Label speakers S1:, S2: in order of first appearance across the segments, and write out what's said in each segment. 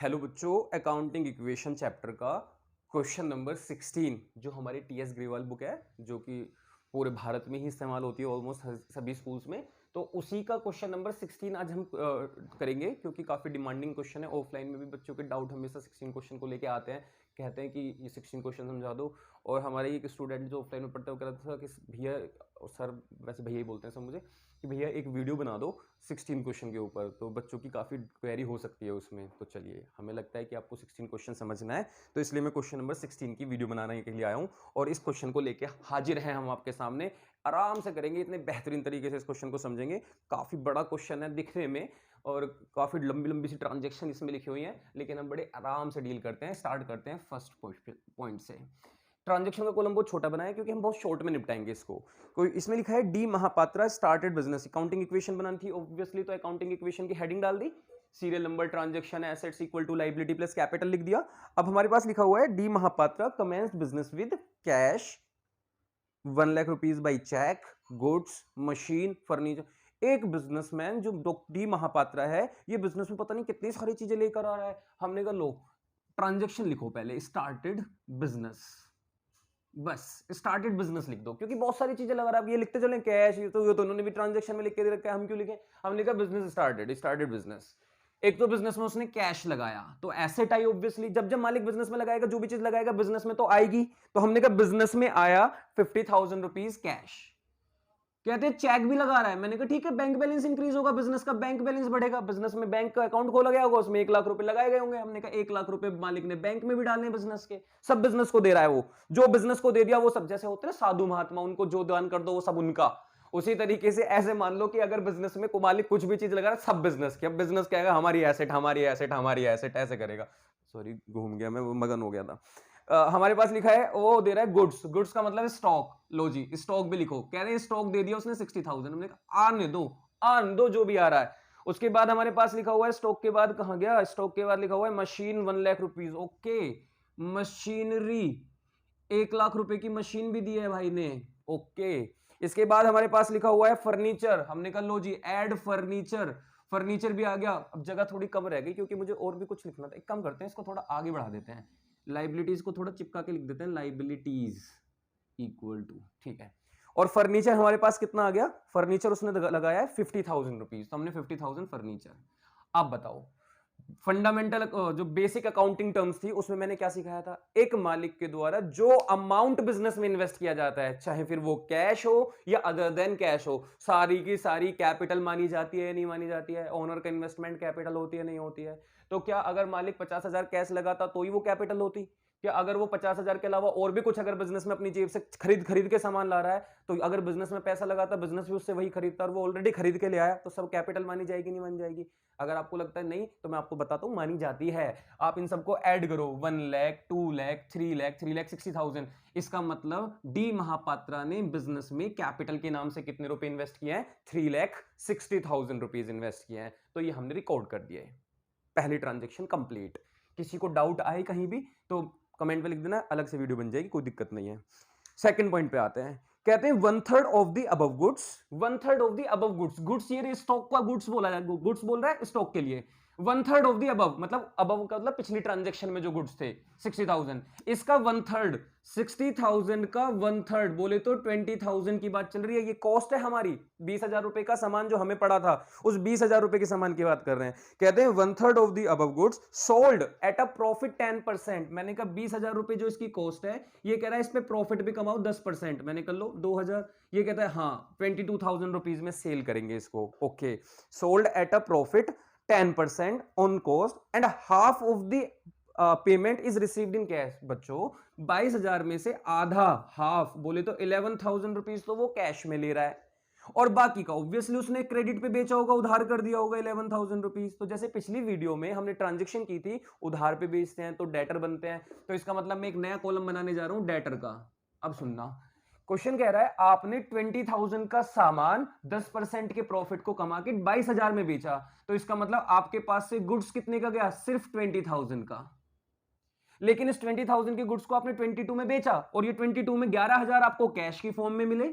S1: Hello बच्चों, accounting equation chapter का question number 16 जो हमारी टीएस ग्रेवाल बुक है, जो कि पूरे भारत में ही इस्तेमाल होती है ऑलमोस्ट सभी स्कूल्स में। तो उसी का क्वेश्चन नंबर 16 आज हम करेंगे, क्योंकि काफ़ी डिमांडिंग क्वेश्चन है। ऑफलाइन में भी बच्चों के डाउट हमेशा 16 क्वेश्चन को लेके आते हैं, कहते हैं कि ये 16 क्वेश्चन समझा दो। और हमारे एक स्टूडेंट जो ऑफलाइन में पढ़ते हैं वो कह रहा था कि भैया, और सर वैसे भैया ही बोलते हैं सब मुझे, कि भैया एक वीडियो बना दो 16 क्वेश्चन के ऊपर। तो बच्चों की काफ़ी क्वेरी हो सकती है उसमें। तो चलिए, हमें लगता है कि आपको 16 क्वेश्चन समझना है, तो इसलिए मैं क्वेश्चन नंबर 16 की वीडियो बनाने के लिए आया हूँ। और इस क्वेश्चन को लेके हाजिर हैं हम आपके सामने। आराम से करेंगे, इतने बेहतरीन तरीके से इस क्वेश्चन को समझेंगे। काफ़ी बड़ा क्वेश्चन है दिखने में, और काफ़ी लंबी लंबी सी ट्रांजेक्शन इसमें लिखी हुई हैं, लेकिन हम बड़े आराम से डील करते हैं। स्टार्ट करते हैं फर्स्ट पॉइंट से। ट्रांजेक्शन का कॉलम बहुत छोटा बनाया क्योंकि हम बहुत शॉर्ट में निपटाएंगे इसको। कोई इसमें लिखा है D Mahapatra started business. Accounting equation बनानी थी ऑब्वियसली, तो अकाउंटिंग इक्वेशन की हेडिंग डाल दी, serial number, transaction, assets equal to liability plus capital लिख दिया। अब हमारे पास लिखा हुआ है D Mahapatra commenced business with cash 1 lakh rupees by cheque, goods, machine, furniture. एक बिजनेसमैन जो डी महापात्रा है, ये बिजनेस में पता नहीं कितनी सारी चीजें लेकर आ रहा है। हमने कहा लो ट्रांजेक्शन लिखो पहले, स्टार्टेड बिजनेस, बस स्टार्टेड बिजनेस लिख दो, क्योंकि बहुत सारी चीजें लगा रहा है। अब ये लिखते चले कैश, ये तो उन्होंने भी ट्रांजेक्शन में लिख के दे रखा है, हम क्यों लिखें। हम लिखा बिजनेस स्टार्टेड बिजनेस। एक तो बिजनेस में उसने कैश लगाया, तो एसेट आई ऑब्वियसली। जब जब मालिक बिजनेस में लगाएगा, जो भी चीज लगाएगा बिजनेस में तो आएगी। तो हमने कहा बिजनेस में आया 50,000 रुपीज कैश। कहते हैं चेक भी लगा रहा है, मैंने कहा ठीक है, बैंक बैलेंस इंक्रीज होगा, बिजनेस का बैंक बैलेंस बढ़ेगा। बिजनेस में बैंक का अकाउंट खोला गया होगा, उसमें 1 लाख रुपए लगाए गए होंगे। हमने कहा 1 लाख रुपए मालिक ने बैंक में भी डालने बिजनेस के, सब बिजनेस को दे रहा है। वो जो बिजनेस को दे दिया वो सब, जैसे होते हैं साधु महात्मा, उनको जो दान कर दो वो सब उनका। उसी तरीके से ऐसे मान लो कि अगर बिजनेस में मालिक कुछ भी चीज लगा रहा है, सब बिजनेस की। अब बिजनेस कहेगा हमारी एसेट, हमारी एसेट, हमारी एसेट, ऐसे करेगा। सॉरी, घूम गया मैं, वो मगन हो गया था। हमारे पास लिखा है वो दे रहा है गुड्स। गुड्स का मतलब स्टॉक। लो जी, स्टॉक भी लिखो। कह रहे हैं स्टॉक दे दिया उसने 60,000। हमने कहा आने दो जो भी आ रहा है। उसके बाद हमारे पास लिखा हुआ है स्टॉक के बाद, कहां गया स्टॉक के बाद, लिखा हुआ है machine 1 lakh rupees. Okay, machinery 1 lakh रुपए की मशीन भी दी है भाई ने। ओके, इसके बाद हमारे पास लिखा हुआ है फर्नीचर। हमने कहा लो जी, ऐड फर्नीचर। फर्नीचर भी आ गया। अब जगह थोड़ी कम रह गई क्योंकि मुझे और भी कुछ लिखना था। एक काम करते हैं, इसको थोड़ा आगे बढ़ा देते हैं, लाइबिलिटीज को थोड़ा चिपका के लिख देते हैं, लाइबिलिटीज इक्वल टू, ठीक है। और फर्नीचर हमारे पास कितना आ गया, फर्नीचर उसने लगाया है 50,000 रुपीज, तो हमने 50,000 फर्नीचर। अब बताओ, फंडामेंटल जो बेसिक अकाउंटिंग टर्म्स थी उसमें मैंने क्या सिखाया था, एक मालिक के द्वारा जो अमाउंट बिजनेस में इन्वेस्ट किया जाता है, चाहे फिर वो कैश हो या अदर देन कैश हो, सारी की सारी कैपिटल मानी जाती है या नहीं मानी जाती है। ओनर का इन्वेस्टमेंट कैपिटल होती है नहीं होती है। तो क्या अगर मालिक 50,000 कैश लगाता तो ही वो कैपिटल होती, क्या अगर वो 50,000 के अलावा और भी कुछ अगर बिजनेस में अपनी जेब से खरीद खरीद के सामान ला रहा है, तो अगर बिजनेस में पैसा लगाता, बिजनेस भी उससे वही खरीदता और वो ऑलरेडी खरीद के ले आया, तो सब कैपिटल मानी जाएगी नहीं मानी जाएगी। अगर आपको लगता है नहीं, तो मैं आपको बताता हूं मानी जाती है। आप इन सबको ऐड करो, 1 लाख, 2 लाख, 3 लाख, 3,60,000। इसका मतलब डी महापात्रा ने बिजनेस में कैपिटल के नाम से कितने रुपए इन्वेस्ट किए हैं, 3,60,000 रुपीज इन्वेस्ट किए हैं। तो ये हमने रिकॉर्ड कर दिया है, पहली ट्रांजेक्शन कंप्लीट। किसी को डाउट आए कहीं भी तो कमेंट में लिख देना, अलग से वीडियो बन जाएगी, कोई दिक्कत नहीं है। सेकंड पॉइंट पे आते हैं। कहते हैं 1/3 of the above goods, 1/3 of the above goods. Goods ये स्टॉक का गुड्स बोला है, गुड्स बोल रहा है स्टॉक के लिए। 1/3 ऑफ द अबव मतलब अबव का मतलब पिछली ट्रांजेक्शन में जो गुड्स थे 60,000, इसका 1/3, 60,000 का 1/3 बोले तो 20,000 की बात चल रही है। ये कॉस्ट है हमारी, 20,000 रुपए का सामान जो हमें पड़ा था, उस 20,000 रुपए के सामान की बात कर रहे हैं। कहते हैं 1/3 of the above goods sold at a profit 10%। मैंने कहा 20,000 रुपए जो इसकी कॉस्ट है, ये कह रहा है इस पे प्रॉफिट भी कमाओ 10%। मैंने कर लो 2,000, ये कहता है हाँ 22,000 रुपीज में सेल करेंगे इसको। Okay, sold at a profit 10% on cost and half of the payment is received in cash. बच्चों 22,000 में से आधा, हाफ बोले तो 11,000 रुपीज तो वो कैश में ले रहा है, और बाकी का ऑब्वियसली उसने क्रेडिट पे बेचा होगा, उधार कर दिया होगा 11,000 रुपीज। तो जैसे पिछली वीडियो में हमने ट्रांजेक्शन की थी, उधार पे बेचते हैं तो डेटर बनते हैं, तो इसका मतलब मैं एक नया कॉलम बनाने जा रहा हूं डेटर का। अब सुनना, क्वेश्चन कह रहा है आपने 20,000 का सामान 10% के प्रॉफिट को कमा के 22,000 में बेचा, तो इसका मतलब आपके पास से गुड्स कितने का गया, सिर्फ 20,000 का। लेकिन इस 20,000 के गुड्स को आपने 22 में बेचा, और ये 22 में 11,000 आपको कैश की फॉर्म में मिले,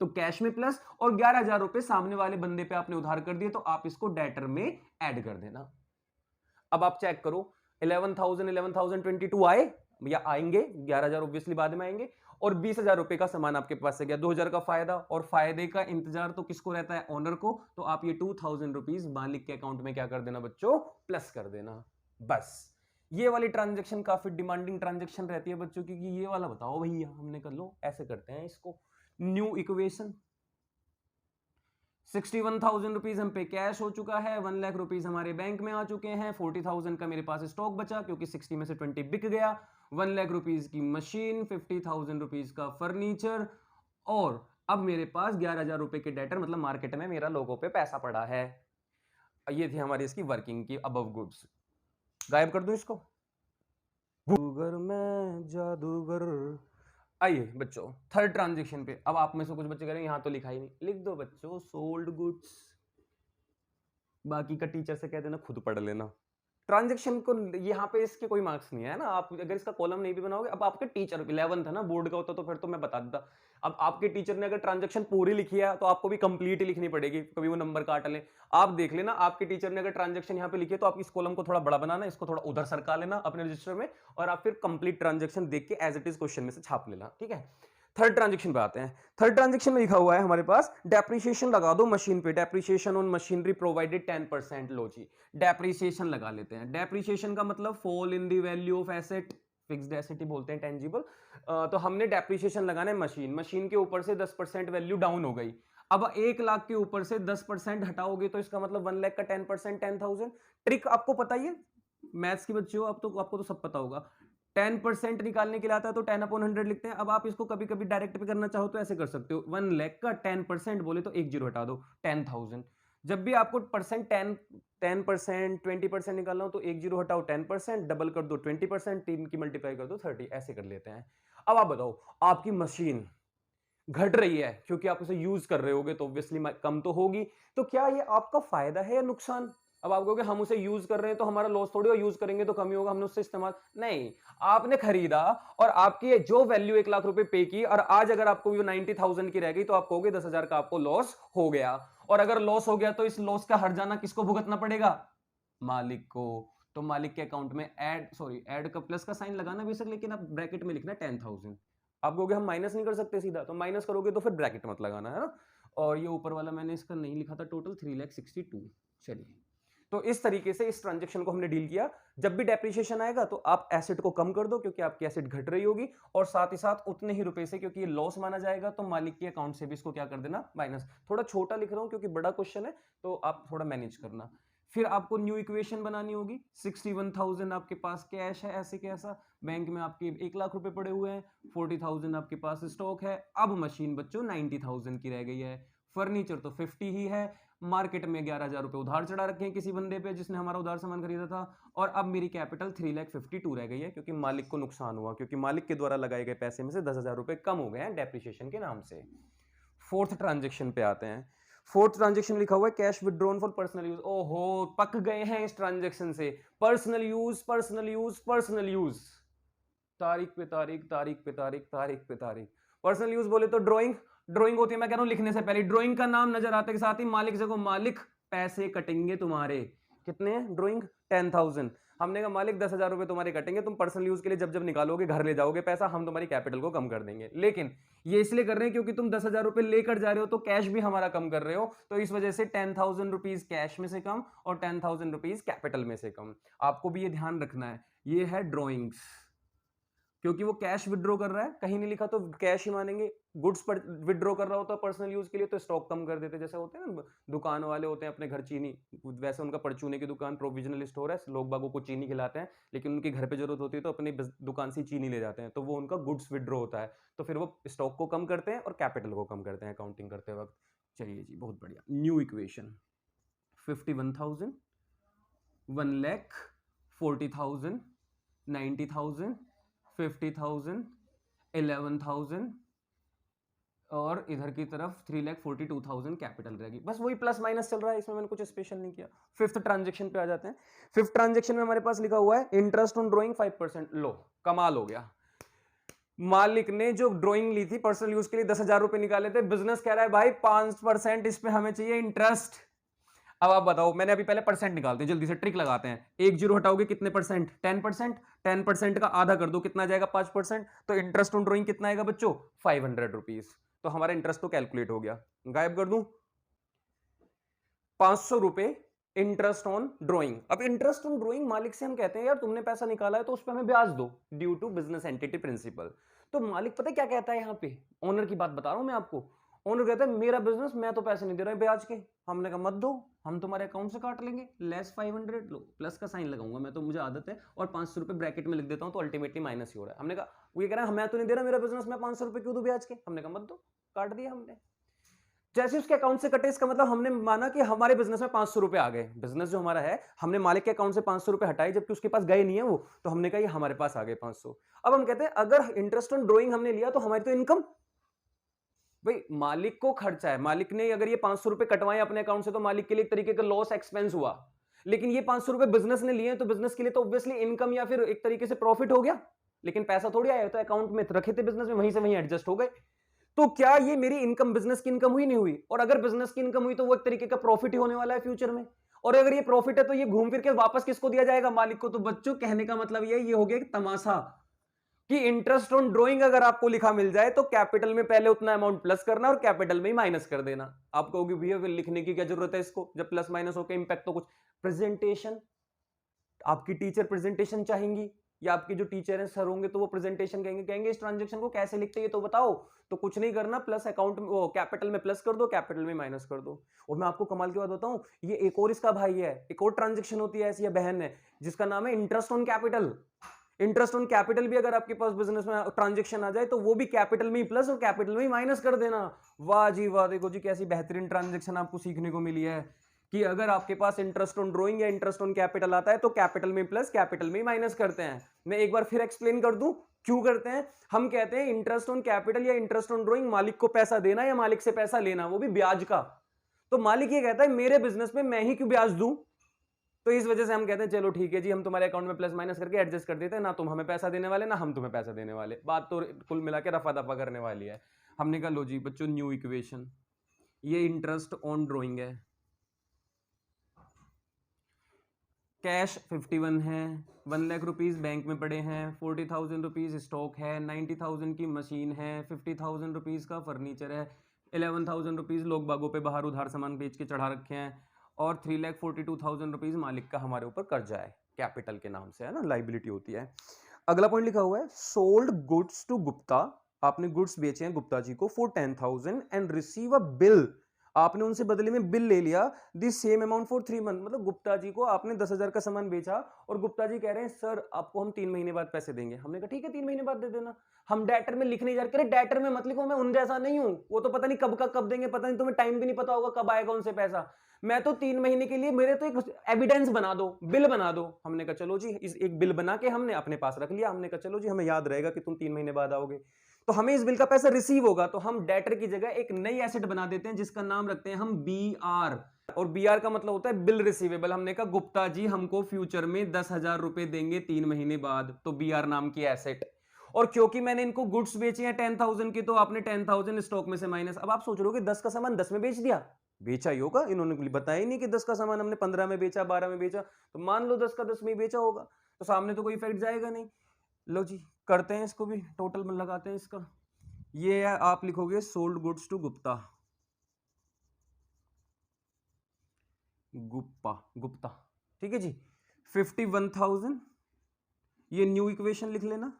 S1: तो कैश में प्लस, और 11,000 रुपए सामने वाले बंदे पे आपने उधार कर दिए, तो आप इसको डेटर में ऐड कर देना। अब आप चेक करो, 11,000 11,022 आए या आएंगे, 11,000 ऑब्वियसली बाद में आएंगे, और 20,000 रुपए का सामान आपके पास से गया, 2,000 का फायदा, और फायदे का इंतजार तो किसको रहता है, ओनर को। तो आप ये 2,000 रुपीज मालिक के अकाउंट में क्या कर देना बच्चों, प्लस कर देना। बस ये वाली ट्रांजेक्शन काफी डिमांडिंग ट्रांजेक्शन रहती है बच्चों की, कि ये वाला बताओ भैया, हमने कर लो, ऐसे करते हैं इसको। न्यू इक्वेशन, 61,000 रुपीज हम पे कैश हो चुका है, 1 लाख रुपीज हमारे बैंक में आ चुके हैं, 40,000 का मेरे पास स्टॉक बचा क्योंकि 60 में से 20 बिक गया, 1 लाख रुपीज की मशीन, 50,000 रुपीज का फर्नीचर, और अब मेरे पास 11,000 रुपए के डेटर, मतलब मार्केट में मेरा लोगों पे पैसा पड़ा है। ये थी हमारी इसकी वर्किंग की अबव गुड्स। गायब कर दूं इसको, जादूगर मैं जादूगर। आइए बच्चों थर्ड ट्रांजेक्शन पे। अब आप में से कुछ बच्चे कह रहे हैं यहां तो लिखा ही नहीं, लिख दो बच्चों सोल्ड गुड्स, बाकी का टीचर से कह देना खुद पढ़ लेना। ट्रांजेक्शन को यहाँ पे इसके कोई मार्क्स नहीं है ना, आप अगर इसका कॉलम नहीं भी बनाओगे, अब आपके टीचर 11th है ना, बोर्ड का होता तो फिर तो मैं बता देता। अब आपके टीचर ने अगर ट्रांजेक्शन पूरी लिखी है तो आपको भी कंप्लीट ही लिखनी पड़ेगी, कभी वो नंबर काट ले। आप देख लेना, आपके टीचर ने अगर ट्रांजेक्शन यहाँ पे लिखी है तो आप इस कॉलम को थोड़ा बड़ा बनाना, इसको थोड़ा उधर सरका लेना अपने रजिस्टर में, और आप फिर कंप्लीट ट्रांजेक्शन देख के एज इट इज क्वेश्चन में से छाप लेना, ठीक है। थर्ड ट्रांजेक्शन पे आते हैं। थर्ड ट्रांजेक्शन में लिखा हुआ है हमारे पास, डेप्रिसिएशन लगा दो मशीन पे, डेप्रिसिएशन ऑन मशीनरी प्रोवाइडेड 10%। लो जी, डेप्रिसिएशन लगा लेते हैं। डेप्रिसिएशन का मतलब fall in the value of asset, fixed asset ही बोलते हैं, टेंजिबल। तो हमने डेप्रिसिएशन लगाना है मशीन के ऊपर से 10% वैल्यू डाउन हो गई। अब 1 लाख के ऊपर से 10% हटाओगे तो इसका मतलब 1 लाख का 10% 10,000। ट्रिक आपको पता ही है, मैथ्स की बच्चे हो, अब तो आपको तो सब पता होगा। 10% निकालने के लिए आता है तो 10/100 लिखते हैं। अब आप इसको कभी कभी डायरेक्ट भी करना चाहो तो ऐसे कर सकते हो, 1 लाख का 10% बोले तो एक जीरो हटा दो, 10,000। जब भी आपको परसेंट 10% 20% निकालना हो तो एक जीरो हटाओ 10%, डबल कर दो 20%, 3 की मल्टीप्लाई कर दो 30, ऐसे कर लेते हैं। अब आप बताओ, आपकी मशीन घट रही है क्योंकि आप उसे यूज कर रहे होगे तो ऑब्वियसली कम तो होगी, तो क्या ये आपका फायदा है या नुकसान? अब आप कहोगे हम उसे यूज कर रहे हैं तो हमारा लॉस थोड़ी होगा, यूज करेंगे तो कम ही होगा, हमने उससे इस्तेमाल नहीं। आपने खरीदा और आपकी जो वैल्यू 1 लाख रुपए पे की, और आज अगर आपको 90,000 की रह गई तो आप कहोगे 10,000 का आपको लॉस हो गया। और अगर लॉस हो गया तो इस लॉस का हर्जाना किसको भुगतना पड़ेगा? मालिक को। तो मालिक के अकाउंट में ऐड का प्लस का साइन लगाना बेशक, लेकिन आप ब्रैकेट में लिखना 10,000। आप कहोगे हम माइनस नहीं कर सकते सीधा, तो माइनस करोगे तो फिर ब्रैकेट मत लगाना है ना। और ये ऊपर वाला मैंने इसका नहीं लिखा था, टोटल 3,62,000। चलिए, तो इस तरीके से इस ट्रांजेक्शन को हमने डील किया। जब भी डेप्रिसिएशन आएगा तो आप एसेट को कम कर दो क्योंकि आपकी एसेट घट रही होगी, और साथ ही साथ उतने ही रुपए से, क्योंकि ये लॉस माना जाएगा, तो मालिक के अकाउंट से भी इसको क्या कर देना, माइनस। थोड़ा छोटा लिख रहा हूं क्योंकि बड़ा क्वेश्चन है, तो आप थोड़ा मैनेज करना। फिर आपको न्यू इक्वेशन बनानी होगी। 61,000 आपके पास कैश है, ऐसे कैसा, बैंक में आपके 1 लाख रुपए पड़े हुए हैं, 40,000 आपके पास स्टॉक है। अब मशीन बच्चों 90,000 की रह गई है, फर्नीचर तो 50 ही है, मार्केट में 11,000 रुपए उधार चढ़ा रखे हैं किसी बंदे पे जिसने हमारा उधार सामान खरीदा था, और अब मेरी कैपिटल 3,52,000 रह गई है क्योंकि मालिक को नुकसान हुआ, क्योंकि मालिक के द्वारा लगाए गए पैसे में से 10,000 रुपए कम हो गए हैं डेप्रिसिएशन के नाम से। फोर्थ ट्रांजेक्शन पे आते हैं। फोर्थ ट्रांजेक्शन लिखा हुआ है cash withdrawn for personal use. ओहो, पक गए हैं इस ट्रांजेक्शन से। Personal use, personal use, personal use, तारीख पे तारीख, तारीख पे तारीख, तारीख पे तारीख। पर्सनल यूज बोले तो ड्राइंग होती है, मैं कह रहा हूं लिखने से पहले ड्राइंग का नाम नजर आते के साथ ही मालिक से को, मालिक पैसे कटेंगे तुम्हारे। कितने? ड्राइंग 10,000। हमने कहा मालिक 10,000 रुपए तुम्हारे कटेंगे, तुम पर्सनल यूज के लिए जब जब निकालोगे घर ले जाओगे पैसा, हम तुम्हारी कैपिटल को कम कर देंगे। लेकिन ये इसलिए कर रहे हैं क्योंकि तुम 10,000 रुपए लेकर जा रहे हो तो कैश भी हमारा कम कर रहे हो, तो इस वजह से 10,000 रुपीज कैश में से कम और 10,000 रुपीज कैपिटल में से कम। आपको भी ये ध्यान रखना है। ये है ड्रॉइंग्स, क्योंकि वो कैश विड्रॉ कर रहा है, कहीं नहीं लिखा तो कैश ही मानेंगे। गुड्स पर विड्रॉ कर रहा होता है पर्सनल यूज के लिए तो स्टॉक कम कर देते, जैसे होते हैं ना दुकान वाले होते हैं अपने घर चीनी, वैसे उनका परचूने की दुकान प्रोविजनल स्टोर है, लोग बागों को चीनी खिलाते हैं, लेकिन उनके घर पे जरूरत होती है तो अपनी दुकान से चीनी ले जाते हैं, तो वो उनका गुड्स विड्रॉ होता है, तो फिर वो स्टॉक को कम करते हैं और कैपिटल को कम करते हैं अकाउंटिंग करते वक्त। चलिए जी, बहुत बढ़िया। न्यू इक्वेशन, 51,000, 1 लाख, 40,000, 90,000, 50,000, 11,000, और इधर की तरफ 3,42,000 कैपिटल रहेगी। बस वही प्लस माइनस चल रहा है, इसमें मैंने कुछ स्पेशल नहीं किया। फिफ्थ ट्रांजेक्शन पे आ जाते हैं। फिफ्थ ट्रांजेक्शन में हमारे पास लिखा हुआ है इंटरेस्ट ऑन ड्राइंग 5%। लो, कमाल हो गया। मालिक ने जो ड्राइंग ली थी पर्सनल यूज के लिए 10,000 रुपए निकाले थे, बिजनेस कह रहा है भाई 5% इस पे हमें चाहिए इंटरेस्ट। अब आप बताओ, मैंने अभी पहले परसेंट निकालते हैं, जल्दी से ट्रिक लगाते हैं। 1 जीरो हटाओगे कितने परसेंट? 10%। 10% का आधा कर दो, कितना जाएगा? 5%। तो इंटरेस्ट ऑन ड्रॉइंग कितना आएगा बच्चों? 500 रुपीज। तो हमारा इंटरेस्ट तो कैलकुलेट हो गया। गायब कर दूं? 500 रुपए इंटरेस्ट ऑन ड्रॉइंग। अब इंटरेस्ट ऑन ड्रॉइंग मालिक से हम कहते हैं यार तुमने पैसा निकाला है तो उस पर हमें ब्याज दो, due to business entity principle. तो मालिक पता है क्या कहता है यहाँ पे? ओनर की बात बता रहा हूं मैं आपको। ओनर कहता है मेरा बिजनेस, मैं तो पैसे नहीं दे रहा ब्याज के। हमने कहा मत दो, हम तुम्हारे अकाउंट से काट लेंगे, लेस 500 लो, प्लस का साइन लगाऊंगा मैं तो, मुझे आदत है, और 500 रुपए ब्रैकेट में लिख देता हूं तो अल्टीमेटली माइनस ही हो रहा है। हमने कहा, वो ये कह रहा है मैं तो नहीं दे रहा मेरा बिजनेस, मैं 500 रुपए क्यों दूं ब्याज के? हमने कहा मत दो, काट दिया हमने। जैसे उसके अकाउंट से कटे, इसका मतलब हमने माना कि हमारे बिजनेस में 500 रुपए आ गए। बिजनेस जो हमारा है, हमने मालिक के अकाउंट से 500 रुपए हटाए, जबकि उसके पास गए नहीं है वो, तो हमने कहा ये हमारे पास आ गए 500। अब हम कहते हैं अगर इंटरेस्ट ऑन ड्रॉइंग हमने लिया तो हमारी तो इनकम, भाई मालिक को खर्चा है, मालिक ने अगर ये 500 रुपए कटवाए अपने अकाउंट से तो मालिक के लिए एक तरीके का लॉस एक्सपेंस हुआ। लेकिन ये 500 रुपए बिजनेस ने लिए तो बिजनेस के लिए तो ऑब्वियसली इनकम या फिर एक तरीके से प्रॉफिट हो गया। लेकिन पैसा थोड़ी आया, तो अकाउंट में रखे थे बिजनेस में, वहीं से वहीं एडजस्ट हो गए। तो क्या ये मेरी इनकम बिजनेस की इनकम हुई? नहीं हुई। और अगर बिजनेस की इनकम हुई तो वो एक तरीके का प्रॉफिट ही होने वाला है फ्यूचर में। और अगर ये प्रॉफिट है तो ये घूम फिर के वापस किसको दिया जाएगा? मालिक को। तो बच्चों कहने का मतलब ये हो गया एक तमाशा कि इंटरेस्ट ऑन ड्रॉइंग अगर आपको लिखा मिल जाए तो कैपिटल में पहले उतना अमाउंट प्लस करना और कैपिटल में ही माइनस कर देना। आप कहोगे भैया लिखने की क्या जरूरत है इसको, जब प्लस माइनस होकर इम्पैक्ट तो कुछ। प्रेजेंटेशन, आपकी टीचर प्रेजेंटेशन चाहेंगी, या आपके जो टीचर हैं सर होंगे तो वो प्रेजेंटेशन कहेंगे इस ट्रांजैक्शन को कैसे लिखते हैं तो बताओ। तो कुछ नहीं करना, प्लस अकाउंट में वो कैपिटल में प्लस कर दो, कैपिटल में माइनस कर दो। और मैं आपको कमाल की बात बताऊं, ये एक और इसका भाई है, एक और ट्रांजैक्शन होती है ऐसी, या बहन है, जिसका नाम है interest on capital. Interest on capital भी अगर आपके पास बिजनेस में ट्रांजैक्शन आ जाए तो वो भी कैपिटल में ही प्लस और कैपिटल में ही माइनस कर देना। वाह जी वाह, देखो जी कैसी बेहतरीन ट्रांजैक्शन आपको सीखने को मिली है कि अगर आपके पास इंटरेस्ट ऑन ड्रॉइंग या इंटरेस्ट ऑन कैपिटल आता है तो कैपिटल में प्लस, कैपिटल में माइनस करते हैं। मैं एक बार फिर एक्सप्लेन कर दूं क्यों करते हैं। हम कहते हैं इंटरेस्ट ऑन कैपिटल या इंटरेस्ट ऑन ड्रॉइंग मालिक को पैसा देना या मालिक से पैसा लेना, वो भी ब्याज का। तो मालिक ये कहता है मेरे बिजनेस में मैं ही क्यों ब्याज दूं, तो इस वजह से हम कहते हैं चलो ठीक है जी, हम तुम्हारे अकाउंट में प्लस माइनस करके एडजस्ट कर देते हैं, ना तुम हमें पैसा देने वाले ना हम तुम्हें पैसा देने वाले। बात तो कुल मिला के रफा दफा करने वाली है। हमने कहा लो जी बच्चों, न्यू इक्वेशन, ये इंटरेस्ट ऑन ड्रॉइंग है, कैश 51 है, 1 लाख रुपीज बैंक में पड़े हैं, 40,000 रुपीज स्टॉक है, 90,000 की मशीन है, 50,000 रुपीज का फर्नीचर है, 11,000 रुपीज लोग बागों पे बाहर उधार सामान बेच के चढ़ा रखे हैं, और 3,42,000 रुपीज मालिक का हमारे ऊपर कर्जा है कैपिटल के नाम से, है ना, लाइबिलिटी होती है। अगला पॉइंट लिखा हुआ है सोल्ड गुड्स टू गुप्ता, आपने गुड्स बेचे हैं गुप्ता जी को for 10,000 and receive a bill, आपने उनसे बदले में बिल ले लिया the same amount for 3 month. मतलब गुप्ता जी को आपने 10,000 का सामान बेचा और गुप्ता जी कह रहे हैं सर आपको हम 3 महीने बाद पैसे देंगे। हमने कहा ठीक है 3 महीने बाद दे देना। हम डेटर में लिखने जा रहे, कह डेटर में मत लिखो, मैं उन जैसा नहीं हूं, वो तो पता नहीं कब का कब देंगे, पता नहीं तुम्हें टाइम भी नहीं पता होगा कब आएगा उनसे पैसा। मैं तो 3 महीने के लिए, मेरे तो एक एविडेंस बना दो, बिल बना दो। हमने कहा चलो जी, इस एक बिल बना के हमने अपने पास रख लिया। हमने कहा चलो जी, हमें याद रहेगा कि तुम 3 महीने बाद आओगे, तो हमें इस बिल का पैसा रिसीव होगा। तो हम डेटर की जगह एक नई एसेट बना देते हैं जिसका नाम रखते हैं हम BR, और BR का मतलब होता है बिल रिसीवेबल। हमने कहा गुप्ता जी हमको फ्यूचर में 10,000 रुपए देंगे 3 महीने बाद, तो BR नाम की एसेट। और क्योंकि मैंने इनको गुड्स बेचे हैं 10,000 की, तो आपने 10,000 स्टॉक में से माइनस। अब आप सोच रहे हो कि 10 का सामान 10 में बेच दिया, बेचा ही होगा, इन्होंने बताया ही नहीं कि 10 का सामान हमने 15 में बेचा, 12 में बेचा, तो मान लो 10 का 10 में बेचा होगा, तो सामने तो कोई इफेक्ट जाएगा नहीं। लो जी करते हैं इसको भी, टोटल में लगाते हैं इसका। ये है, आप लिखोगे sold goods to Gupta, Gupta, ठीक है जी, 51,000। ये न्यू इक्वेशन लिख लेना,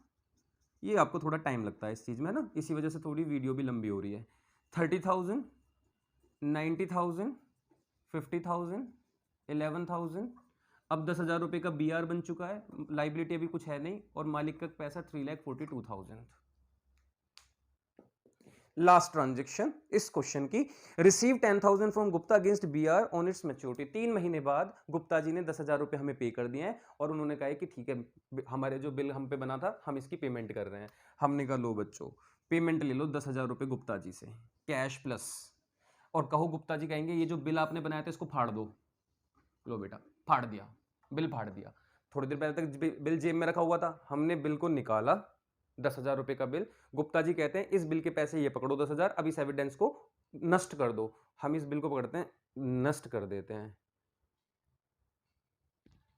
S1: ये आपको थोड़ा टाइम लगता है इस चीज में ना, इसी वजह से थोड़ी वीडियो भी लंबी हो रही है। 30,000, 90,000, 50,000, 11,000। अब 10,000 रुपए का BR बन चुका है, लाइबिलिटी अभी कुछ है नहीं, और मालिक का पैसा 3,42,000। लास्ट ट्रांजेक्शन इस क्वेश्चन की, receive 10,000 from Gupta against BR on it's maturity. 3 महीने बाद गुप्ता जी ने 10,000 रुपए हमें पे कर दिए हैं, और उन्होंने कहा कि ठीक है हमारे जो बिल हम पे बना था हम इसकी पेमेंट कर रहे हैं। हमने कहा लो बच्चों पेमेंट ले लो 10,000 रुपए गुप्ता जी से, कैश प्लस, और कहो गुप्ता जी कहेंगे ये जो बिल आपने बनाया था इसको फाड़ दो। लो बेटा फाड़ दिया, बिल फाड़ दिया। थोड़ी देर पहले तक बिल जेब में रखा हुआ था, हमने बिल को निकाला, 10,000 रुपए का बिल। गुप्ता जी कहते हैं इस बिल के पैसे ये पकड़ो 10,000, अब इस एविडेंस को नष्ट कर दो। हम इस बिल को पकड़ते हैं, नष्ट कर देते हैं।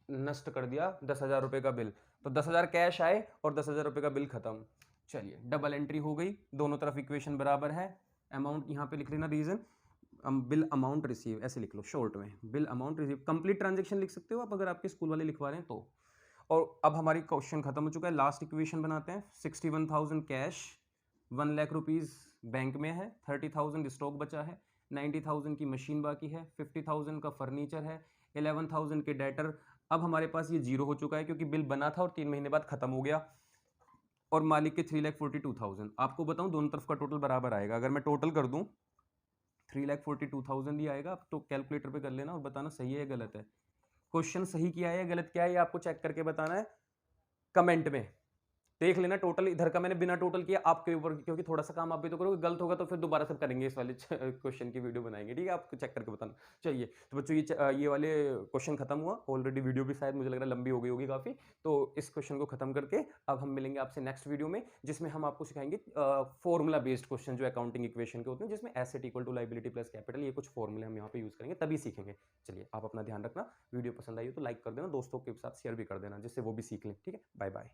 S1: नष्ट कर दिया 10,000 रुपये का बिल, तो 10,000 कैश आए और 10,000 रुपये का बिल खत्म। चलिए डबल एंट्री हो गई, दोनों तरफ इक्वेशन बराबर है। अमाउंट यहाँ पे लिख लेना, रीजन बिल अमाउंट रिसीव ऐसे लिख लो शॉर्ट में, bill amount receive. Complete transaction लिख सकते हो आप अगर आपके स्कूल वाले लिखवा रहे हैं तो। और अब हमारी क्वेश्चन खत्म हो चुका है, लास्ट इक्वेशन बनाते हैं। 61,000 कैश, 1 लाख रुपीज़ बैंक में है, 30,000 स्टॉक बचा है, 90,000 की मशीन बाकी है, 50,000 का फर्नीचर है, 11,000 के डेटर। अब हमारे पास ये जीरो हो चुका है क्योंकि बिल बना था और 3 महीने बाद खत्म हो गया। और मालिक के 3,42,000। आपको बताऊं दोनों तरफ का टोटल बराबर आएगा। अगर मैं टोटल कर दूं 3,42,000 ही आएगा। आप तो कैलकुलेटर पे कर लेना और बताना सही है या गलत है। क्वेश्चन सही किया है या गलत क्या है ये आपको चेक करके बताना है कमेंट में। देख लेना टोटल इधर का मैंने बिना टोटल किया आपके ऊपर, क्योंकि थोड़ा सा काम आप भी तो करोगे, गलत होगा तो फिर दोबारा सब करेंगे, इस वाले क्वेश्चन की वीडियो बनाएंगे, ठीक है। आपको चेक करके बताना चाहिए। तो बच्चों ये वाले क्वेश्चन खत्म हुआ ऑलरेडी। वीडियो भी शायद मुझे लग रहा है लंबी हो गई होगी काफी। तो इस क्वेश्चन को खत्म करके अब हम मिलेंगे आपसे नेक्स्ट वीडियो में, जिसमें हम आपको सिखाएंगे फॉर्मूला बेस्ड क्वेश्चन जो अकाउंटिंग इक्वेशन के होते हैं, जिसमें asset equal to liability plus capital, ये कुछ फॉर्मूले हम यहाँ पे यूज करेंगे तभी सीखेंगे। चलिए आप अपना ध्यान रखना, वीडियो पसंद आई हो तो लाइक कर देना, दोस्तों के साथ शेयर भी कर देना जिससे वो भी सीख लें, ठीक है। Bye bye.